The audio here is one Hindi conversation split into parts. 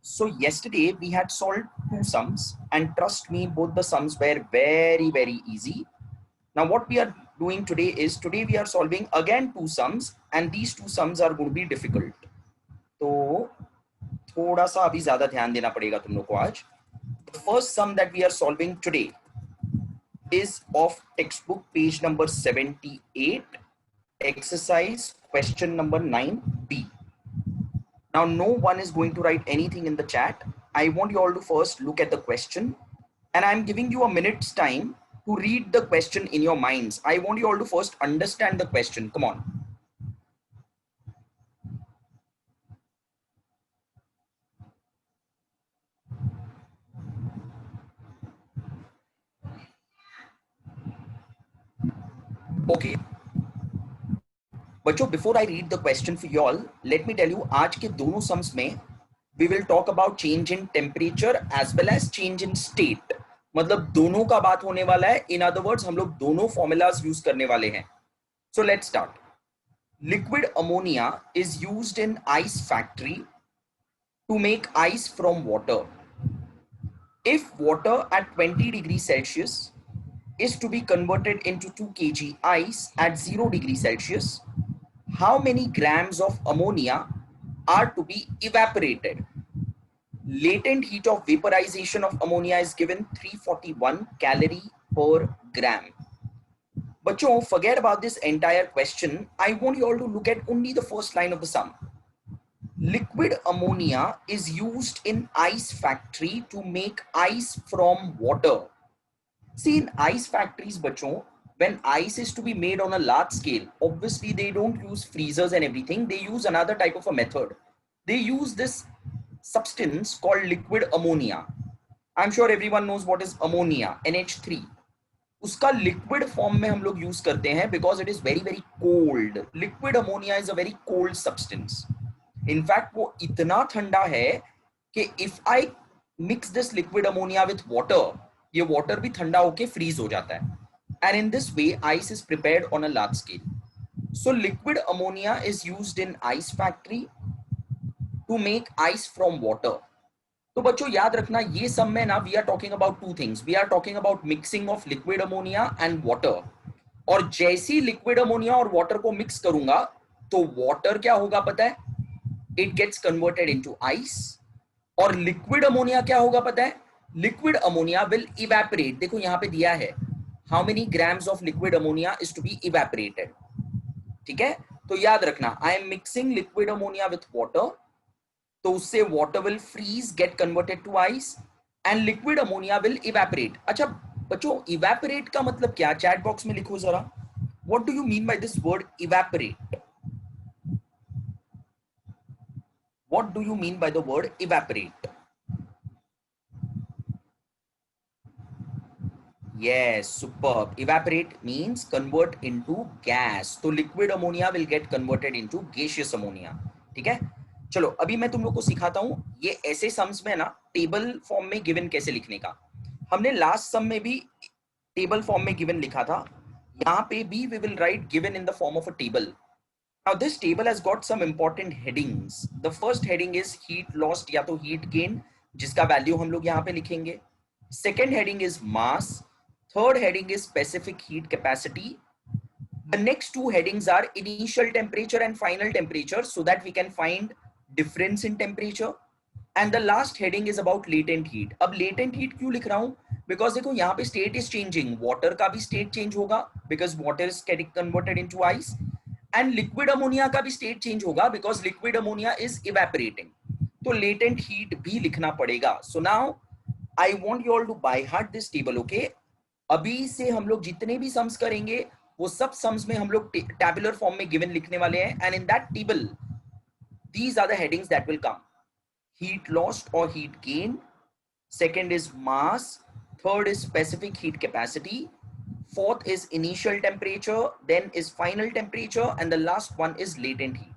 So yesterday we had solved two sums, and trust me, both the sums were very, very easy. Now what we are doing today we are solving again two sums, and these two sums are going to be difficult. तो थोड़ा सा अभी ज़्यादा ध्यान देना पड़ेगा तुम लोग को आज. The first sum that we are solving today is of textbook page number 78, exercise question number 9B. Now, no one is going to write anything in the chat. I want you all to first look at the question, and I'm giving you a minute's time to read the question in your minds. I want you all to first understand the question. Come on. Okay. बच्चों, before I read the question for you all, let me tell you, आज के दोनों sums में we will talk about change in temperature as well as change in state. मतलब दोनों का बात होने वाला है. In other words, हम लोग दोनों formulas use करने वाले हैं. So let's start. Liquid ammonia is used in ice factory to make ice from water. If water at 20 degrees Celsius is to be converted into 2 kg ice at 0 degrees Celsius, how many grams of ammonia are to be evaporated? Latent heat of vaporization of ammonia is given 341 calorie per gram. Bachcho, forget about this entire question. I want you all to look at only the first line of the sum. Liquid ammonia is used in ice factory to make ice from water. See, in ice factories, bachcho, when ice is to be made on a large scale, obviously they don't use freezers and everything. They use another type of a method. They use this substance called liquid ammonia. I'm sure everyone knows what is ammonia, NH3. उसका liquid form में हम लोग use करते हैं because it is very, very cold. Liquid ammonia is a very cold substance. In fact, वो इतना ठंडा है कि if I mix this liquid ammonia with water, ये water भी ठंडा होके freeze हो जाता है. And in this way, ice is prepared on a large scale. So liquid ammonia is used in ice factory to make ice from water. तो बच्चों याद रखना, ये सब में ना we are talking about two things. We are talking about mixing of liquid ammonia and water. और जैसी लिक्विड अमोनिया और वाटर को मिक्स करूंगा तो वाटर क्या होगा पता है? It gets converted into ice. और लिक्विड अमोनिया क्या होगा पता है? लिक्विड अमोनिया विल इवेपोरेट. देखो यहां पे दिया है how many grams of liquid ammonia is to be evaporated. ठीक है, तो याद रखना, I am mixing liquid ammonia with water, तो उससे water will freeze, get converted to ice, and liquid ammonia will evaporate. अच्छा बच्चों, इवेपोरेट का मतलब क्या? चैट बॉक्स में लिखो जरा. What do you mean by this word evaporate? What do you mean by the word evaporate? Yes, superb. Evaporate means convert into gas. तो liquid ammonia will get converted into gaseous ammonia. ठीक है, चलो अभी मैं तुम लोग को सिखाता हूं ये ऐसे सम्स में ना टेबल फॉर्म में गिवन कैसे लिखने का. हमने लास्ट सम में भी टेबल फॉर्म में गिवन लिखा था. यहाँ पे भी we will write given in the form of a table. Now this table has got some important headings. The first heading is heat lost या तो heat gain, जिसका वैल्यू हम लोग यहाँ पे लिखेंगे. Second heading is mass. Third heading is specific heat capacity. The next two headings are initial temperature and final temperature, so that we can find difference in temperature. And the last heading is about latent heat. अब latent heat क्यों लिख रहा हूँ? Because देखो यहाँ पे state is changing. Water का भी state change होगा because water is getting converted into ice. And liquid ammonia का भी state change होगा because liquid ammonia is evaporating. तो latent heat भी लिखना पड़ेगा. So now I want you all to by heart this table, okay? अभी से हम लोग जितने भी सम्स करेंगे वो सब सम्स में हम लोग टैबुलर फॉर्म में गिवन लिखने वाले हैं. And in that table these are the headings that will come. Heat lost or heat gain. Second is mass. Third is specific heat capacity. Fourth is initial temperature. Then is final temperature. And the last one is latent heat.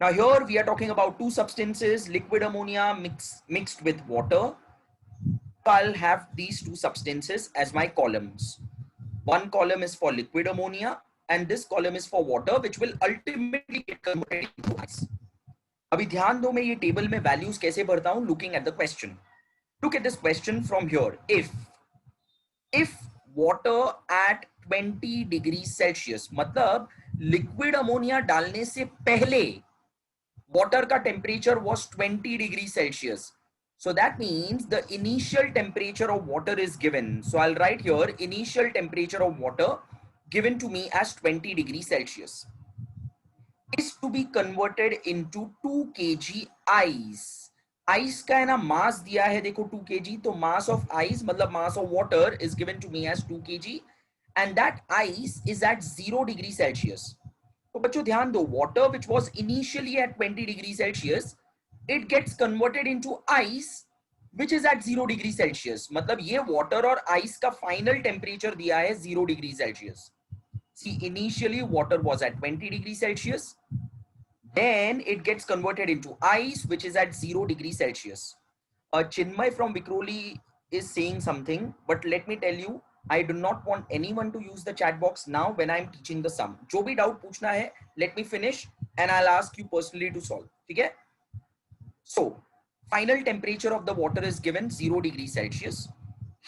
Now here we are talking about two substances, liquid ammonia mixed with water. I'll have these two substances as my columns. One column is for liquid ammonia and this column is for water, which will ultimately get converted into ice. अभी ध्यान दो, मैं ये टेबल में वैल्यूज कैसे भरता हूं, looking at the question. Look at this question from here. If water at 20 degree Celsius, मतलब लिक्विड अमोनिया डालने से पहले water का temperature was 20 degrees Celsius. So that means the initial temperature of water is given. So I'll write here initial temperature of water given to me as 20 degrees Celsius is to be converted into 2 kg ice. Ice का है ना मास दिया है देखो 2 kg, तो मास ऑफ आइस मतलब mass of water is given to me as 2 kg and that ice is at 0 degree celsius. तो बच्चों ध्यान दो, water which was initially at 20 degrees Celsius, it gets converted into ice which is at 0 degree Celsius. मतलब ये water और ice का final temperature दिया है 0 degree Celsius. See, initially water was at 20 degrees Celsius, then it gets converted into ice which is at 0 degree Celsius. Chinmay from Vikroli is saying something, but let me tell you, I do not want anyone to use the chat box now when I'm teaching the sum. जो भी doubt पूछना है, let me finish and I'll ask you personally to solve. ठीक है? So, final temperature of the water is given 0 degree Celsius.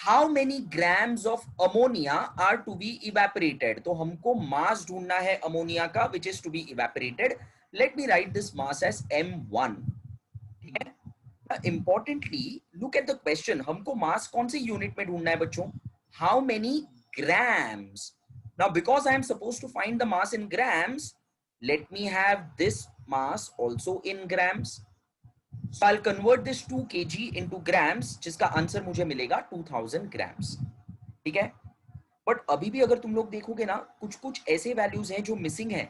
How many grams of ammonia are to be evaporated? तो हमको mass ढूंढना है अमोनिया का which is to be evaporated. Let me write this mass as M1. ठीक है? Importantly, look at the question. हमको mass कौन सी unit में ढूंढना है बच्चों? How many grams? Now, because I am supposed to find the mass in grams, let me have this mass also in grams. So I'll convert this 2 kg into grams, जिसका आंसर मुझे मिलेगा 2000 grams. ठीक है? बट अभी भी अगर तुम लोग देखोगे ना, कुछ कुछ ऐसे वैल्यूज हैं जो मिसिंग है,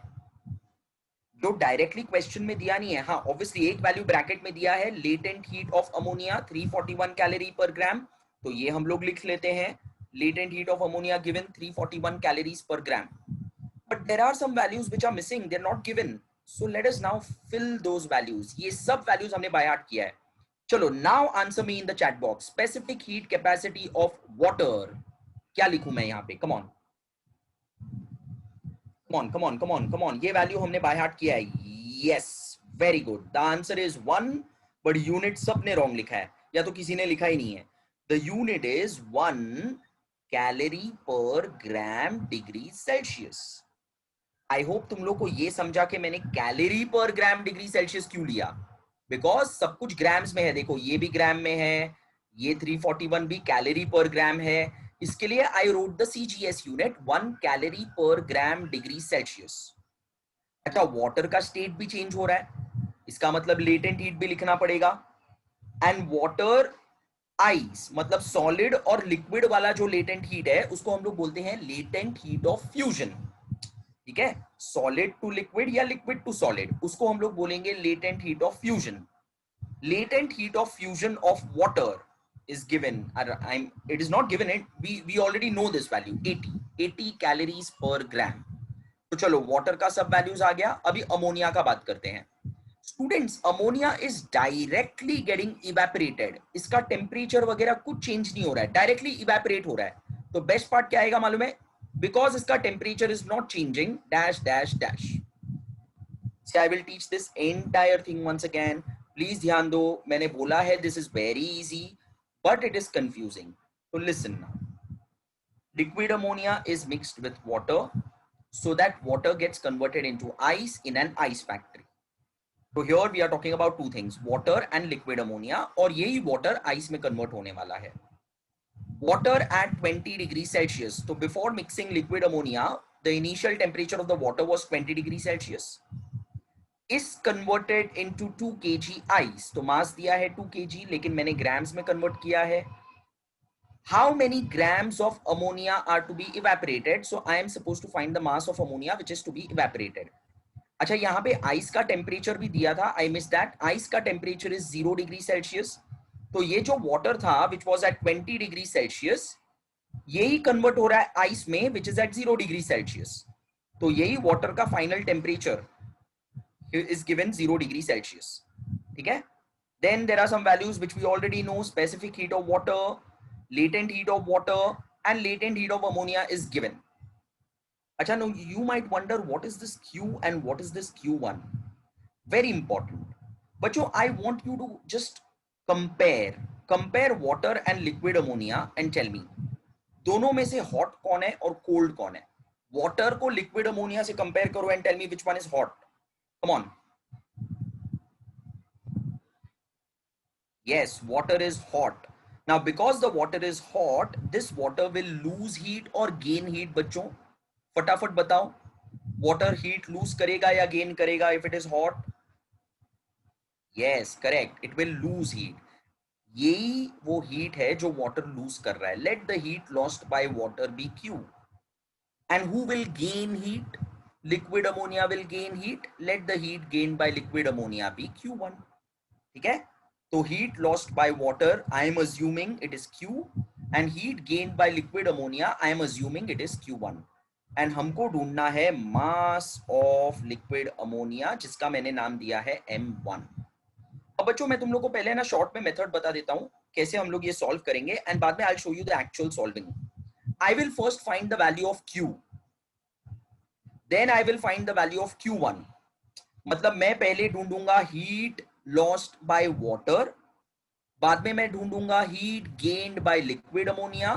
जो डायरेक्टली क्वेश्चन में दिया नहीं है. हाँ, ऑब्वियसली एक वैल्यू ब्रैकेट में दिया है, latent heat of ammonia 341 calorie per gram, तो ये हम लोग लिख लेते हैं, latent heat of ammonia given 341 calories per gram. But there are some values which are missing, they are not given. So let us now fill those values. ये सब वैल्यूज हमने बाय हार्ट किया है. चलो, now answer me in the chat box. Specific heat capacity of water, क्या लिखूं मैं यहाँ पे? Come on, come on. ये वैल्यू हमने बाय हार्ट किया है. Yes, very good. The answer is 1, but unit सबने रॉन्ग लिखा है, या तो किसी ने लिखा ही नहीं है. The unit is 1 calorie per gram degree Celsius. I hope तुम लोग को ये समझा कि मैंने calorie per gram degree Celsius क्यों लिया, बिकॉज सब कुछ ग्राम्स में है. देखो, ये भी ग्राम में है, ये 341 भी कैलोरी पर ग्राम है. इसके लिए I wrote the CGS unit 1 calorie per gram degree Celsius. अच्छा, वाटर का स्टेट भी चेंज हो रहा है, इसका मतलब लेटेंट हीट भी लिखना पड़ेगा. एंड वाटर आइस मतलब सॉलिड और लिक्विड वाला जो लेटेंट हीट है उसको हम लोग बोलते हैं लेटेंट हीट ऑफ फ्यूजन. ठीक है? सॉलिड टू लिक्विड या लिक्विड टू सॉलिड, उसको हम लोग बोलेंगे latent heat of fusion. Latent heat of fusion of water is given. It is not given. We already know this value, 80 calories per gram. तो चलो, वाटर का सब वैल्यूज आ गया. अभी अमोनिया का बात करते हैं. Students, ammonia is directly getting evaporated. इसका टेम्परेचर वगैरह कुछ चेंज नहीं हो रहा है, डायरेक्टली इवेपोरेट हो रहा है. तो बेस्ट पार्ट क्या आएगा मालूम है? बिकॉज इसका temperature is not changing, dash dash dash. I will teach this entire thing once again. Please ध्यान दो, मैंने बोला है this is very easy but it is confusing. तो listen now. Liquid ammonia is mixed with water so that water gets converted into ice in an ice factory. So here we are talking about two things, water and liquid ammonia, और यही water ice में convert होने वाला है. Water at 20 degrees Celsius. So before mixing liquid ammonia, the initial temperature of the water was 20 degrees Celsius. is converted into 2 kg ice. तो मास दिया है 2 kg, लेकिन मैंने ग्राम्स में कन्वर्ट किया है. How many grams of ammonia are to be evaporated? So I am supposed to find the mass of ammonia which is to be evaporated. अच्छा, यहाँ पे आइस का टेम्परेचर भी दिया था, आई मिस दैट. आइस का टेम्परेचर इज 0 डिग्री सेल्सियस. तो ये जो वाटर था which was at 20 degree celsius, यही कन्वर्ट हो रहा है आइस में which is at 0 degree celsius. तो यही वाटर का final temperature is given 0 degree Celsius. ठीक है? Then there are some values which we already know. Specific heat of water, latent heat of water, and latent heat of ammonia is given. अच्छा, now you might wonder what is this Q and what is this Q1? Very important. बच्चों I want you to just compare water and liquid ammonia and tell me दोनों में से हॉट कौन है और कोल्ड कौन है? वाटर को लिक्विड अमोनिया से कंपेयर करो and tell me which one is hot. Come on. Yes, water is hot. Now, because the water is hot, this water will lose heat or gain heat, बच्चों फटाफट बताओ. Water heat lose करेगा या gain करेगा if it is hot? Yes, correct. It will lose heat. यही वो heat है जो water lose कर रहा है. Let the heat lost by water be Q. And who will gain heat? Liquid ammonia will gain heat. Let the heat gained by liquid ammonia be Q1. ठीक है? तो heat lost by water, I am assuming it is Q, and heat gained by liquid ammonia, I am assuming it is Q1. And हमको ढूंढना है mass of liquid ammonia, जिसका मैंने नाम दिया है M1. अब बच्चों मैं तुम लोग को पहले ना शॉर्ट में मेथड बता देता हूं कैसे हम लोग ये सॉल्व करेंगे, एंड बाद में I will show you the actual solving. I will first find the value of Q, then I will find the value of Q1. मतलब मैं पहले ढूंढूंगा हीट लॉस्ट बाय वाटर, बाद में मैं ढूंढूंगा heat gained by liquid ammonia,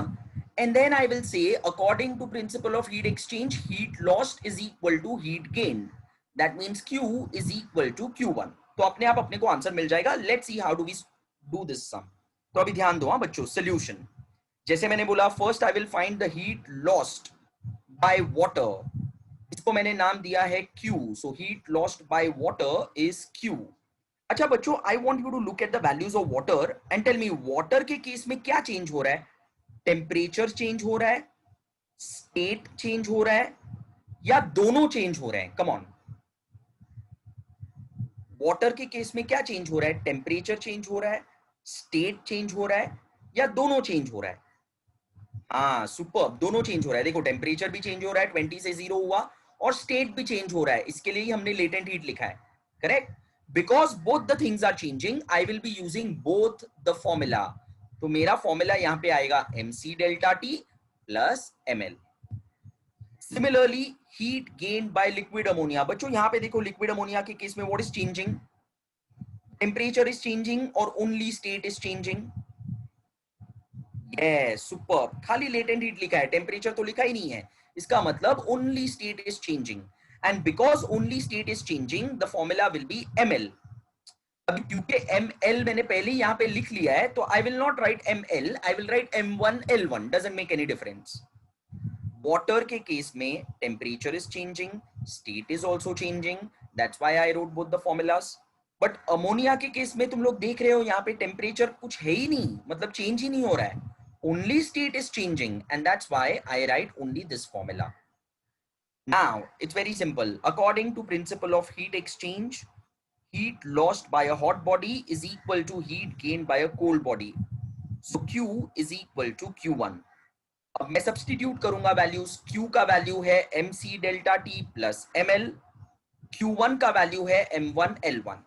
and then I will say according to principle of heat exchange heat lost is equal to heat gained. That means Q is equal to Q1. तो अपने आप अपने को आंसर मिल जाएगा. Let's see how do we do this sum. तो अभी ध्यान दो बच्चों. सोल्यूशन जैसे मैंने बोला, first I will find the heat lost by water, इसको मैंने नाम दिया है Q. So heat lost by water is Q. अच्छा बच्चों, I want you to look at the values of water and tell me water के केस में क्या चेंज हो रहा है? टेम्परेचर चेंज हो रहा है, स्टेट चेंज हो रहा है, या दोनों चेंज हो रहे हैं? Come on. वाटर के केस में क्या चेंज हो रहा है? टेम्परेचर चेंज हो रहा है, स्टेट चेंज हो रहा है, या दोनों चेंज हो रहा है? हाँ सुपर, दोनों चेंज हो रहा है. देखो टेम्परेचर भी चेंज हो रहा है, 20 से 0 हुआ, और स्टेट भी चेंज हो रहा है. इसके लिए ही हमने लेटेंट हीट लिखा है. Correct. Because both the things are changing, I will be using both the formula. तो मेरा फॉर्मूला यहां पे आएगा mc delta T plus ml. Similarly heat gained by liquid ammonia. बच्चों यहां पे देखो, लिक्विड अमोनिया के केस में what is changing? Temperature is changing और only state is changing. Yes super. खाली लेटेंट हीट लिखा है, टेम्परेचर तो लिखा ही नहीं है. इसका मतलब only state is changing, and because only state is changing the formula will be ml. अब क्योंकि ml मैंने पहले ही यहां पे लिख लिया है, तो I will not right ml, I will write m1 l1. Doesn't make any difference. Water के केस में temperature is changing, state is also changing, that's why I wrote both the formulas. But ammonia के केस में तुम लोग देख रहे हो यहाँ पे टेम्परेचर कुछ है ही नहीं, मतलब चेंज ही नहीं हो रहा है. Only state is changing, and that's why I write only this formula. Now it's very simple. According to principle of heat exchange, heat lost by a hot body is equal to heat gained by a cold body. So Q is equal to Q1. अब मैं सब्सटीट्यूट करूंगा वैल्यूज. Q का वैल्यू है mc delta T plus ml, Q1 का वैल्यू है m1 l1.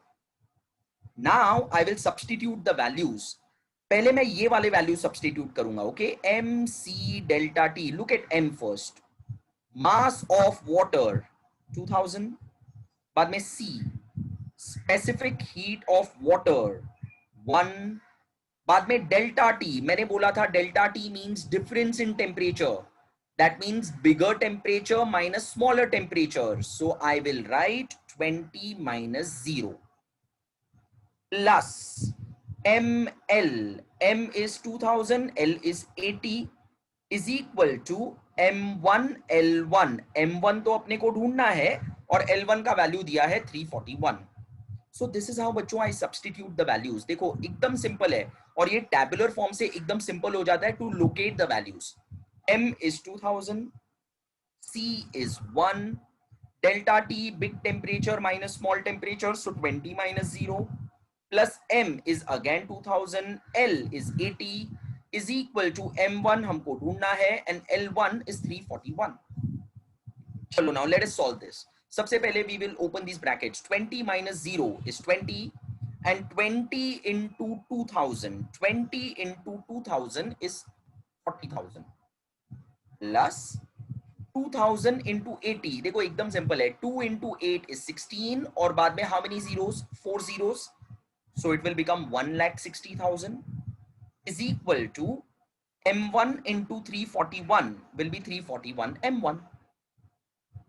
Now I will substitute the values. पहले मैं ये वाले वैल्यू सब्सटीट्यूट करूंगा. Okay, mc delta T. Look at m first. Mass of water 2000, बाद में c specific heat of water 1, बाद में डेल्टा टी. मैंने बोला था delta T means difference in temperature, that means bigger temperature minus smaller temperature. So I will write 20 minus 0 plus ml. m is 2000, l is 80 is equal to m1 l1. m1 तो अपने को ढूंढना है और l1 का वैल्यू दिया है 341. सो दिस इज हाउ बच्चों आई सब्सटीट्यूट द वैल्यूज. देखो एकदम सिंपल है, और ये टैबुलर फॉर्म से एकदम सिंपल हो जाता है to locate the values. m is 2000, c is 1, delta t big temperature minus small temperature, so 20 minus 0, plus m is again 2000, l is 80 is equal to m1 हमको ढूंढना है and l1 is 341. चलो now let us solve this. सबसे पहले we will open these brackets. 20 minus 0 is 20, and 20 into 2000, 20 into 2000 is 40,000 plus 2000 into 80. देखो एकदम सिंपल है. 2 into 8 is 16, और बाद में how many zeros? 4 zeros. So it will become 1,60,000 is equal to M1 into 341 will be 341 M1.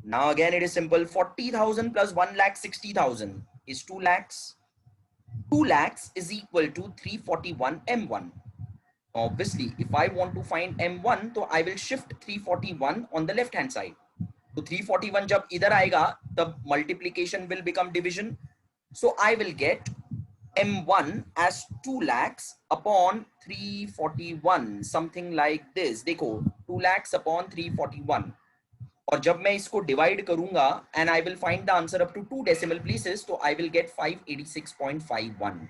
Now again it is simple. 40,000 plus 1,60,000 is 2 lakhs. 2 lakhs is equal to 341 M1. Obviously, if I want to find M1, so I will shift 341 on the left hand side. So 341 जब इधर आएगा तब multiplication will become division. So I will get M1 as 2 lakhs upon 341, something like this. देखो 2 lakhs upon 341. और जब मैं इसको डिवाइड करूंगा and I will find the answer up to 2 decimal places, so I will get 586.51.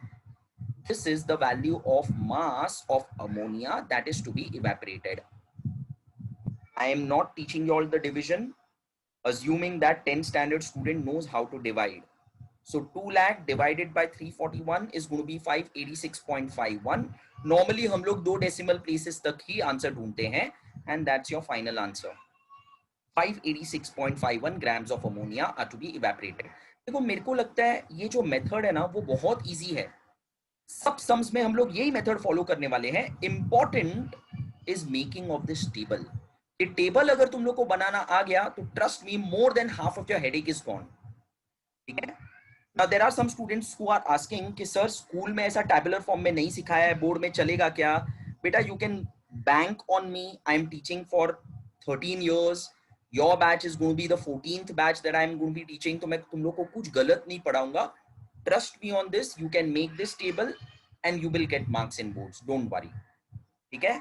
This is the value of mass of ammonia that is to be evaporated. I am not teaching you all the division, assuming that 10th standard student knows how to divide. So 2 lakh divided by 341 is going to be 586.51. Normally हम लोग 2 decimal places तक ही आंसर ढूंढते हैं and that's your final answer. 586.51 grams of ammonia are to be evaporated. देखो मेरे को लगता है ये जो मेथड है ना वो बहुत इजी है. सब सम्स में हम लोग यही मेथड फॉलो करने वाले हैं. Important is making of this table. ये टेबल अगर तुम लोग को बनाना आ गया तो trust me more than half of your headache is gone. ठीक है. Now there are some students who are asking कि सर स्कूल में ऐसा टैबुलर फॉर्म में नहीं सिखाया है, बोर्ड में चलेगा क्या? बेटा you can bank on me. I am teaching for 13 years. Your batch is going to be the 14th batch that I am going to be teaching. तो मैं तुम लोग को कुछ गलत नहीं पढ़ाऊंगा. Trust me on this. You can make this table and you will get marks in boards. Don't worry. ठीक है.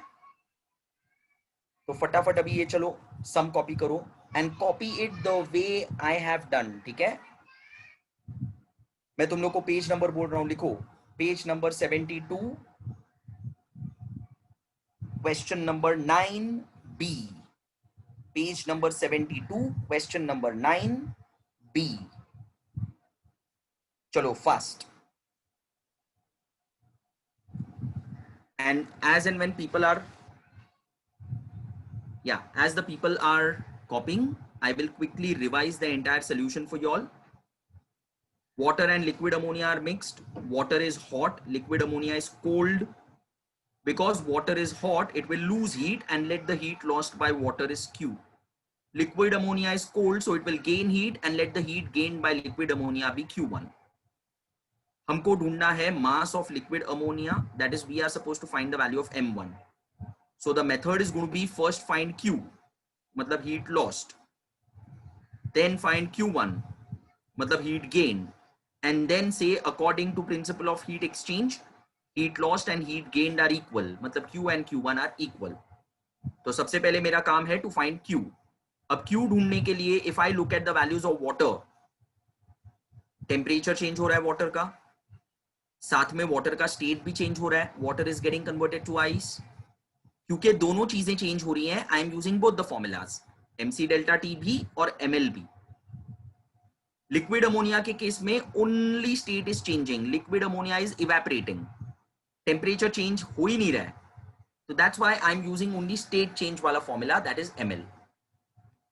तो फटाफट अभी ये चलो सम कॉपी करो and copy it the way I have done. ठीक है. मैं तुम लोग को पेज नंबर बोल रहा हूं, लिखो page number 72 question number 9B. Page number 72, question number 9B. Chalo, fast. And as and when people are, as the people are copying, I will quickly revise the entire solution for you all. Water and liquid ammonia are mixed. Water is hot, liquid ammonia is cold. Because water is hot, it will lose heat and let the heat lost by water is Q. Liquid ammonia is cold, so it will gain heat and let the heat gained by liquid ammonia be Q1. हमको ढूंढना है mass of liquid ammonia, that is we are supposed to find the value of M1. So the method is going to be first find Q, मतलब heat lost, then find Q1, मतलब heat gained, and then say according to principle of heat exchange, heat lost and heat gained are equal, मतलब Q and Q1 are equal. तो सबसे पहले मेरा काम है to find Q. अब Q ढूंढने के लिए if I look at the values of water, temperature change हो रहा है वाटर का, साथ में वाटर का स्टेट भी चेंज हो रहा है, water is getting converted to ice. क्योंकि दोनों चीजें चेंज हो रही हैं, I am using both the formulas MC delta T भी और ML भी. लिक्विड अमोनिया के केस में only state is changing, liquid ammonia is evaporating, temperature change हो ही नहीं रहा है. तो that's why I am using only state change वाला formula, that is ML.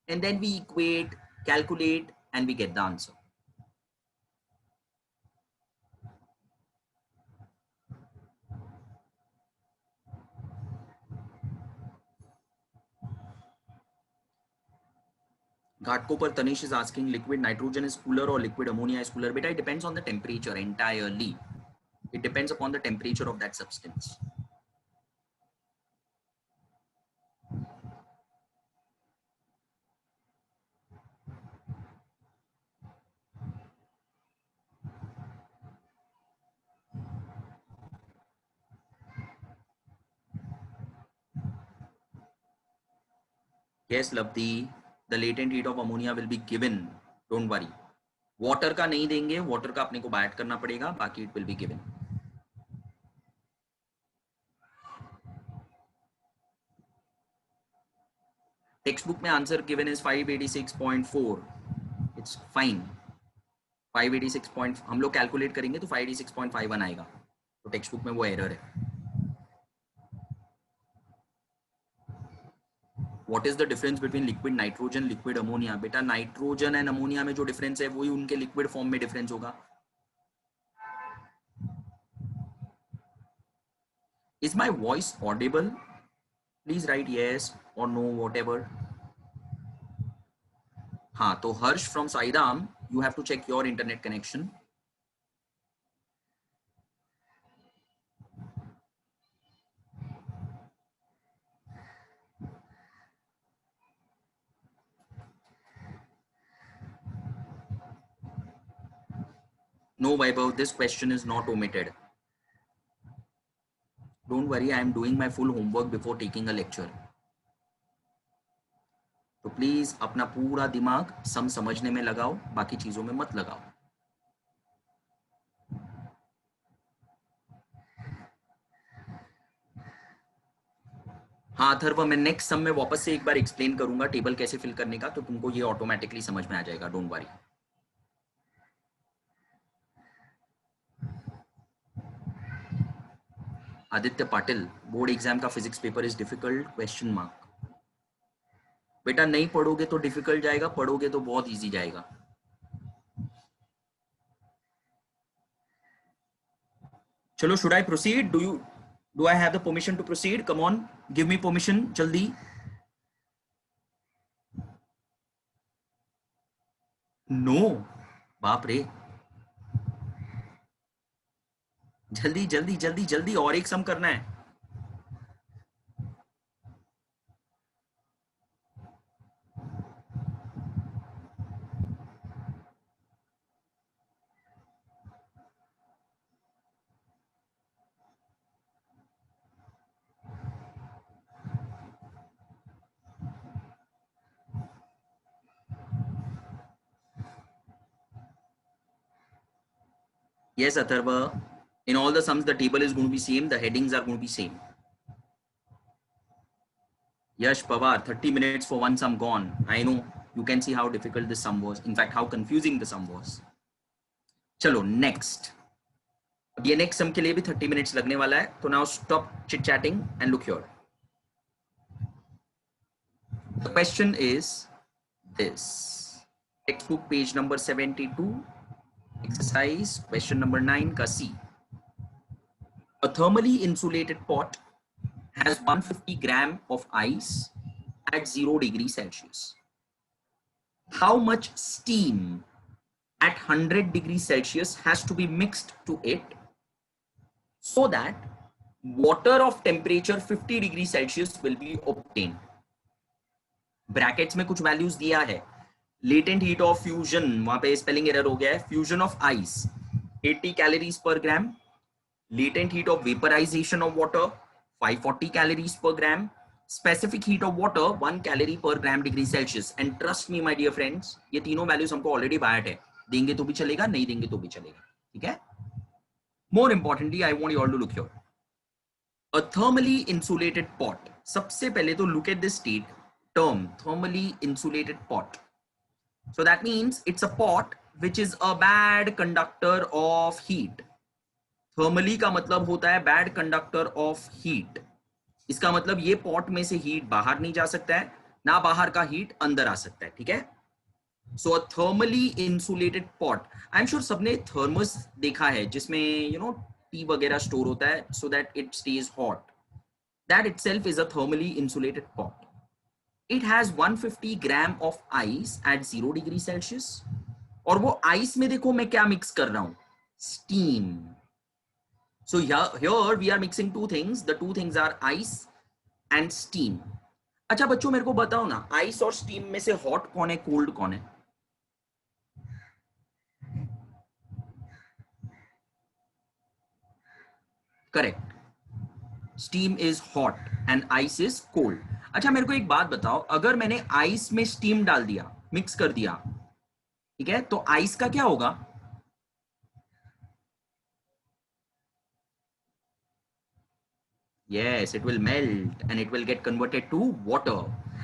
And then we equate, calculate and we get the answer. Ghatkopar Tanish is asking liquid nitrogen is cooler or liquid ammonia is cooler. Beta, it depends on the temperature entirely. It depends upon the temperature of that substance. Yes, Labdi, the latent heat of ammonia will be given. Don't worry. Water का नहीं देंगे, water का अपने को बाय करना पड़ेगा, बाकी it will be given. Textbook में answer given is 586.4. It's fine. 586. हम लोग कैलकुलेट करेंगे तो 586.51 आएगा. तो टेक्स्ट बुक में वो एरर है. What is the difference between liquid nitrogen, liquid ammonia? बेटा नाइट्रोजन एंड अमोनिया में जो डिफरेंस है वही उनके लिक्विड फॉर्म में डिफरेंस होगा. Is my voice audible? Please write yes or no, whatever. हाँ, तो हर्ष from Saidam, you have to check your internet connection. No, Vaibhav, this question is not omitted. Don't worry, I am doing my full homework before taking a lecture. तो प्लीज अपना पूरा दिमाग सम समझने में लगाओ, बाकी चीजों में मत लगाओ. हाँ अथर्व, मैं नेक्स्ट सम में वापस से एक बार एक्सप्लेन करूंगा टेबल कैसे फिल करने का, तो तुमको ये ऑटोमेटिकली समझ में आ जाएगा. Don't worry. Aditya Patil, board exam का physics paper is difficult? Question mark. बेटा नहीं पढ़ोगे तो डिफिकल्ट जाएगा, पढ़ोगे तो बहुत इजी जाएगा. चलो, should I proceed? Do I have the permission to proceed? Come on, give me permission जल्दी. नो, बाप रे, जल्दी जल्दी जल्दी जल्दी, और एक सम करना है. Yes, Atharva. In all the sums, the table is going to be same. The headings are going to be same. Yash Pawar, 30 minutes for one sum gone. I know. You can see how difficult this sum was. In fact, how confusing the sum was. चलो next. अब ये next sum के लिए भी 30 minutes लगने वाला है. तो now stop chit chatting and look here. The question is this. Textbook page number 72. Exercise question number 9 का C. A thermally insulated pot has 150 gram of ice at 0 degrees Celsius. How much steam at 100 degrees Celsius has to be mixed to it so that water of temperature 50 degrees Celsius will be obtained? Brackets में कुछ values दिया है. Latent heat of fusion, वहां पे spelling error हो गया है. Fusion of ice 80 calories per gram. Latent heat of vaporization of water 540 calories per gram. Specific heat of water 1 calorie per gram degree Celsius. And trust me my dear friends, ये तीनों values हमको already बायट है. देंगे तो भी चलेगा, नहीं देंगे तो भी चलेगा. ठीक है? More importantly, I want you all to look here. A thermally insulated pot. सबसे पहले तो look at this state term, thermally insulated pot. So that means it's a pot which is a bad conductor of heat. Thermally का मतलब होता है bad conductor of heat. इसका मतलब ये pot में से heat बाहर नहीं जा सकता है, ना बाहर का heat अंदर आ सकता है. ठीक है? So a thermally insulated pot. I'm sure सबने thermos देखा है जिसमें tea वगैरह store होता है so that it stays hot. That itself is a thermally insulated pot. It has 150 gram of ice at 0 degree Celsius. और वो ice में देखो मैं क्या mix कर रहा हूं? Steam. So here we are mixing two things. The two things are ice and steam. अच्छा बच्चों मेरे को बताओ ना, ice और steam में से hot कौन है, cold कौन है? Correct. Steam is hot and ice is cold. अच्छा मेरे को एक बात बताओ, अगर मैंने आइस में स्टीम डाल दिया, मिक्स कर दिया, ठीक है, तो आइस का क्या होगा? Yes, it will melt and it will get converted to water.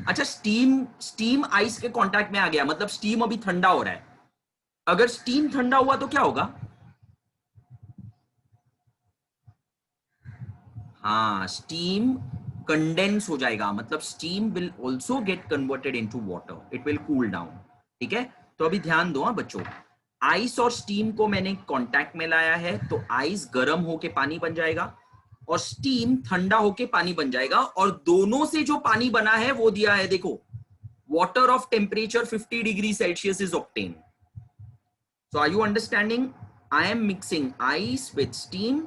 अच्छा स्टीम आइस के कांटेक्ट में आ गया, मतलब स्टीम अभी ठंडा हो रहा है. अगर स्टीम ठंडा हुआ तो क्या होगा? हाँ, स्टीम कंडेंस हो जाएगा, मतलब steam will also get converted into water, it will cool down. ठीक है? तो अभी ध्यान दो बच्चों, आइस और स्टीम को मैंने कांटेक्ट में लाया है तो आइस गर्म होके पानी बन जाएगा और स्टीम ठंडा होके पानी बन जाएगा, और दोनों से जो पानी बना है वो दिया है, देखो water of temperature 50 degree Celsius is obtain. So are you understanding? I am mixing ice with steam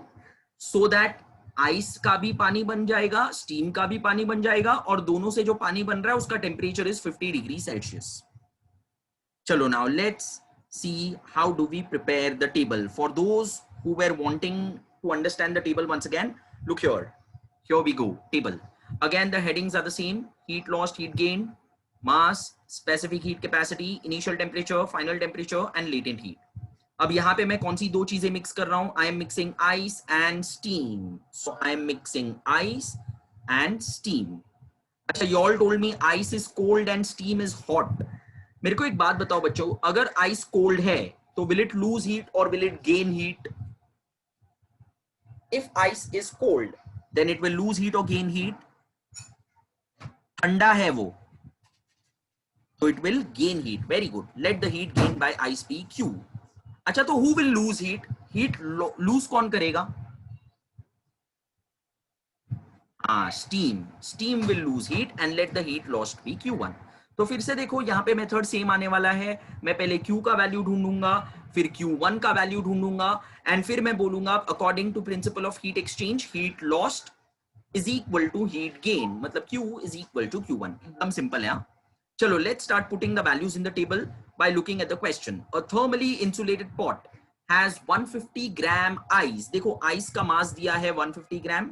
so that ice का भी पानी बन जाएगा, steam का भी पानी बन जाएगा, और दोनों से जो पानी बन रहा है उसका टेम्परेचर इज 50 डिग्री सेल्सियस. चलो now let's see how do we prepare the table. For those who were wanting to understand the table once again, look here. Here we go. Table. Again the headings are the same. Heat lost, heat gained, mass, specific heat capacity, initial temperature, final temperature and latent heat. अब यहाँ पे मैं कौन सी दो चीजें मिक्स कर रहा हूं? I am mixing ice and steam. So I am mixing ice and steam. अच्छा, you all told me ice is cold and steam is hot. मेरे को एक बात बताओ बच्चों, अगर ice cold है तो will it lose heat or will it gain heat? If ice is cold, then it will lose heat or gain heat. ठंडा है वो, so it will gain heat. Very good. Let the heat gained by ice be Q. अच्छा, तो who will lose heat? Heat lose कौन करेगा? Steam will lose heat and let the heat lost be Q1. तो फिर से देखो यहाँ पे मेथड सेम आने वाला है. मैं पहले Q का वैल्यू ढूंढूंगा, फिर Q1 का वैल्यू ढूंढूंगा, एंड फिर मैं बोलूंगा according to principle of heat exchange, heat lost is equal to heat gain, मतलब Q is equal to Q1. एकदम सिंपल है. चलो let's start putting the values in the table by looking at the question. A thermally insulated pot has 150 gram ice. देखो ice का मास दिया है 150 ग्राम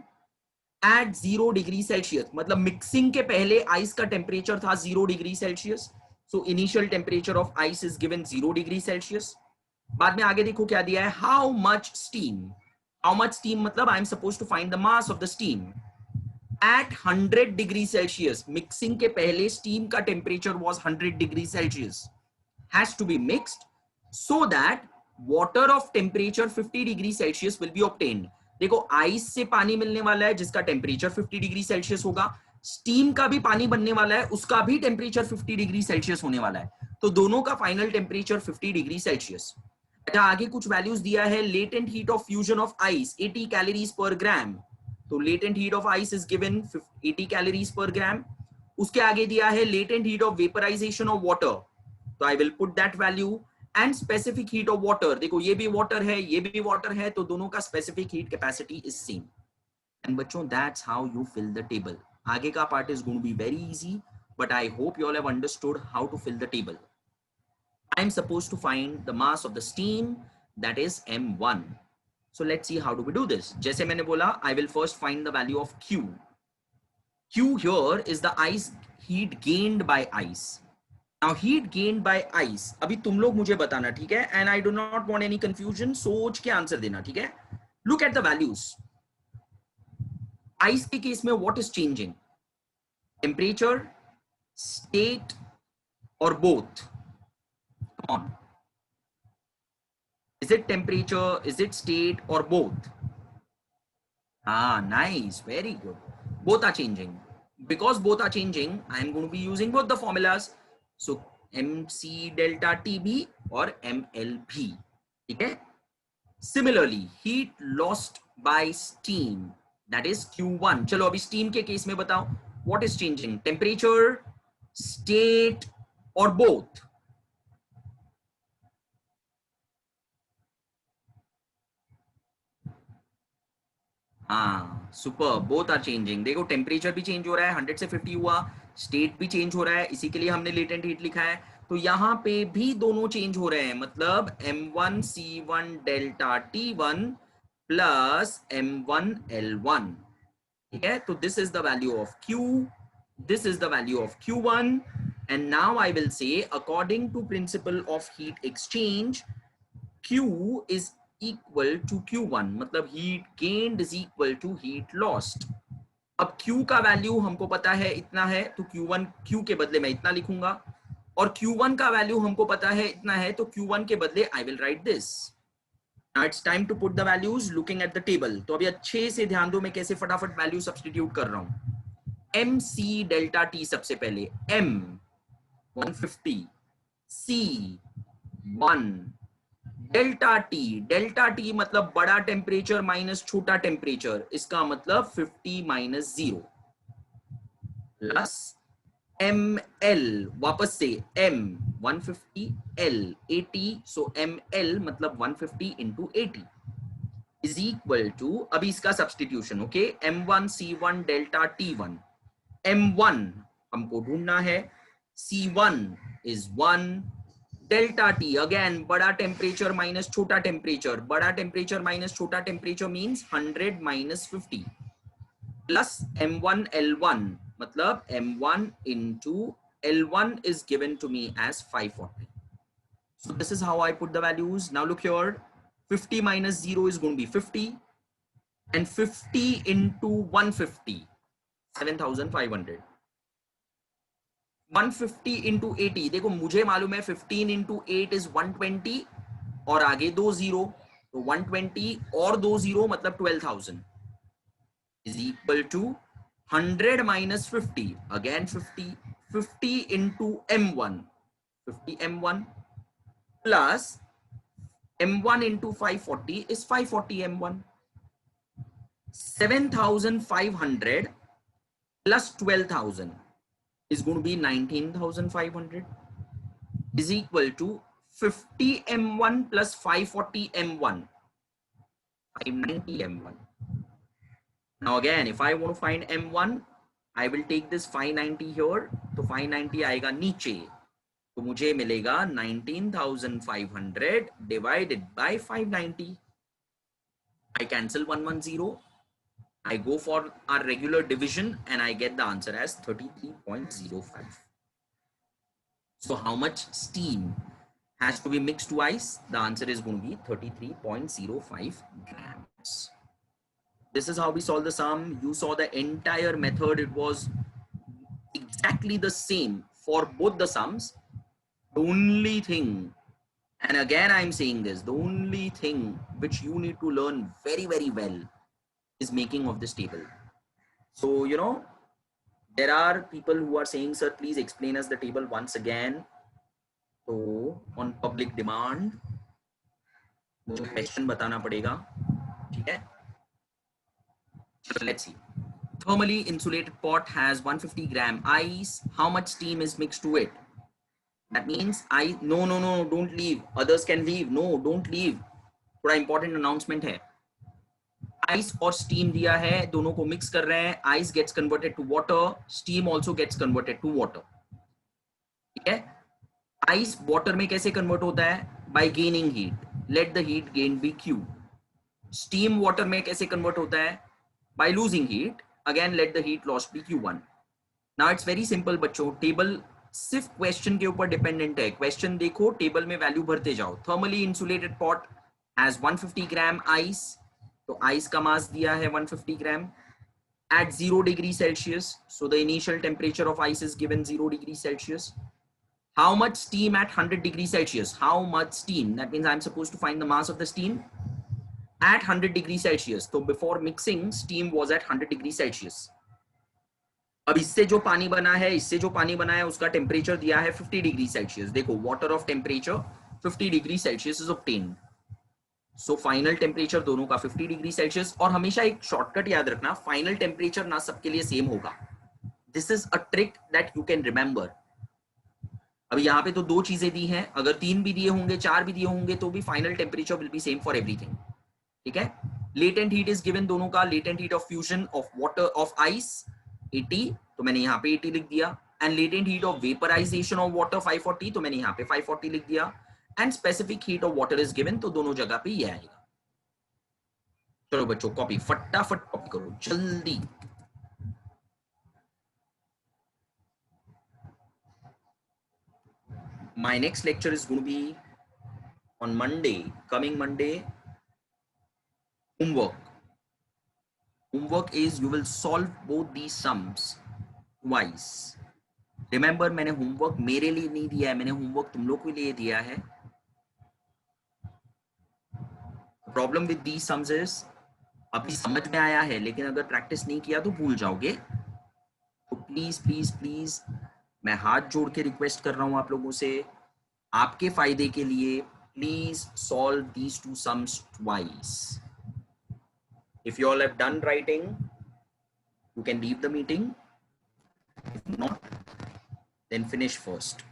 at 0 डिग्री सेल्सियस, मतलब मिक्सिंग के पहले आइस का टेम्परेचर था 0 degree Celsius. So initial temperature of ice is given 0 degree Celsius. बाद में आगे देखो क्या दिया है, how much steam. How much steam मतलब I am suppose to find the mass of the steam at 100 degree Celsius. Mixing के पहले स्टीम का temperature was 100 degree Celsius, has to be mixed so that water of temperature 50 degree Celsius will be obtained. देखो आइस से पानी मिलने वाला है जिसका टेम्परेचर 50 डिग्री सेल्सियस होगा, स्टीम का भी पानी बनने वाला है, उसका भी टेम्परेचर 50 डिग्री सेल्सियस होने वाला है, तो दोनों का फाइनल टेम्परेचर 50 डिग्री सेल्सियस. अच्छा, आगे कुछ वैल्यूज दिया है. Latent heat of fusion of ice 80 calories per gram. तो latent heat of ice is given 80 calories per gram. उसके आगे दिया है latent heat of vaporization of water, तो I will put that value. And specific heat of water, देखो ये भी वाटर है, ये भी वाटर है, तो दोनों का specific heat capacity is same. And बच्चों that's how you fill the table. आगे का part is going to be very easy, but I hope you all have understood how to fill the table. I am suppose to find the mass of the steam, that is m1. So let's see how do we do this. जैसे मैंने बोला, I will first find the value of Q. Q here is the ice heat gained by ice. Now heat gained by ice. अभी तुम लोग मुझे बताना, ठीक है? And I do not want any confusion. सोच के आंसर देना, ठीक है? Look at the values. Ice के केस में what is changing? Temperature, state, or both? Come on. Is it temperature? Is it state or both? Nice, very good. Both are changing. Because both are changing, I am going to be using both the formulas. So MC delta TB or MLP. Okay. Similarly, heat lost by steam, that is Q1. चलो अभी steam के केस में बताओ, what is changing? Temperature, state or both? Super, both are changing. देखो टेम्परेचर भी चेंज हो रहा है, 100 से 50 हुआ, स्टेट भी चेंज हो रहा है, इसी के लिए हमने लेटेंट हीट लिखा है. तो यहाँ पे भी दोनों चेंज हो रहे हैं, मतलब M1 C1 delta T1 plus M1 L1. ठीक है, तो this is the value of Q, this is the value of Q1, and now I will say according to principle of heat exchange, Q is equal to Q1, मतलब heat gained is equal to heat lost. अब Q का वैल्यू हमको पता है इतना है, तो Q1 Q के बदले मैं इतना लिखूंगा, और Q1 का वैल्यू हमको पता है इतना है, तो Q1 के बदले I will write this. Now it's time to put the values looking at the table. तो अभी अच्छे से ध्यान दो मैं कैसे फटाफट वैल्यू सब्स्टिट्यूट कर रहा हूं. MC डेल्टा T सबसे पहले, M 150, C 1, डेल्टा टी मतलब बड़ा टेम्परेचर माइनस छोटा टेम्परेचर, इसका मतलब 50 माइनस 0 प्लस एम एल, वापस से एम 150 एल 80, सो एम एल मतलब 150 इंटू 80 इज इक्वल टू, अभी इसका substitution, okay, m1 c1 delta t1, m1 हमको ढूंढना है, c1 is 1, delta T again बड़ा टेम्परेचर माइनस छोटा टेम्परेचर, बड़ा टेम्परेचर माइनस छोटा temperature means 100 minus 50 plus m1 l1 मतलब m1 into l1 is given to me as 540. So this is how I put the values. Now look here, 50 minus 0 is going to be 50 and 50 into 150 7500, 150 into 80, देखो मुझे मालूम है 15 इंटू 8 इज 120 और आगे 2 जीरो, तो 120 और 2 जीरो मतलब 12,000 is equal to 100 minus 50, again 50, 50 into m1 50 m1 plus m1 into 540 is 540 m1, 7,500 plus 12,000 is going to be 19,500 is equal to 50 m1 plus 540 m1, 590 m1. Now again, if I want to find m1, I will take this 590 here, तो 590 आएगा नीचे, तो मुझे मिलेगा 19,500 divided by 590. I cancel 110. I go for our regular division and I get the answer as 33.05. So how much steam has to be mixed to ice? The answer is going to be 33.05 grams. This is how we solve the sum. You saw the entire method. It was exactly the same for both the sums. The only thing, and again I'm saying this, the only thing which you need to learn very, very well is making of this table. So, you know, there are people who are saying, sir, please explain us the table once again. So, on public demand, मुझे question बताना पड़ेगा, ठीक है? So let's see. Thermally insulated pot has 150 gram ice. How much steam is mixed to it? That means no, don't leave. Others can leave. No, don't leave. थोड़ा important announcement है. Ice और steam दिया है, दोनों को mix कर रहे हैं. Ice gets converted to water. Steam also gets converted to water. ठीक है? Ice water में कैसे convert होता है? By gaining heat. Let the heat gain be Q. Steam water में कैसे convert होता है? By losing heat. Again, let the heat loss be Q1. Now it's very simple बच्चों. Table सिर्फ क्वेश्चन के ऊपर डिपेंडेंट है. क्वेश्चन देखो, टेबल में वैल्यू भरते जाओ. Thermally insulated pot has 150 gram ice, तो आइस का मास दिया है 150 gram at 0 degree Celsius. So the initial temperature of ice is given 0 degree Celsius. How much steam at 100 degree Celsius? How much steam? That means I'm supposed to find the mass of the steam at 100 degree Celsius. So before mixing, steam was at 100 degree Celsius. अब इससे जो पानी बना है, इससे जो पानी बना है, उसका टेम्परेचर दिया है 50 डिग्री सेल्सियस. देखो, water of temperature 50 degree Celsius is obtained. So final temperature दोनों का 50 डिग्री सेल्सियस. और हमेशा एक शॉर्टकट याद रखना, फाइनल टेम्परेचर ना सबके लिए सेम होगा. This is a trick that you can remember. अभी यहाँ पे तो दो चीजें दी हैं, अगर तीन भी दिए होंगे, चार भी दिए होंगे, तो भी final temperature will be same for everything. ठीक है? लेटेंट हीट इज गिवन, दोनों का latent heat of fusion of water of ice 80, तो मैंने यहाँ पे 80 लिख दिया. And latent heat of vaporization of water 540, तो मैंने यहाँ पे 540 लिख दिया. And specific heat of water is given, तो दोनों जगह पे ये आएगा. चलो बच्चों, कॉपी फटाफट कॉपी करो जल्दी. My next lecture is going to be on Monday, coming Monday. Homework. Homework is you will solve both these sums twice. Remember, मैंने homework मेरे लिए नहीं दिया है, मैंने homework तुम लोग के लिए दिया है. Problem with these sums is अभी समझ में आया है, लेकिन अगर प्रैक्टिस नहीं किया तो भूल जाओगे. तो प्लीज प्लीज प्लीज मैं हाथ जोड़ के रिक्वेस्ट कर रहा हूं आप लोगों से, आपके फायदे के लिए please solve these two sums twice. If you all have done writing, you can leave the meeting. If not, then finish first.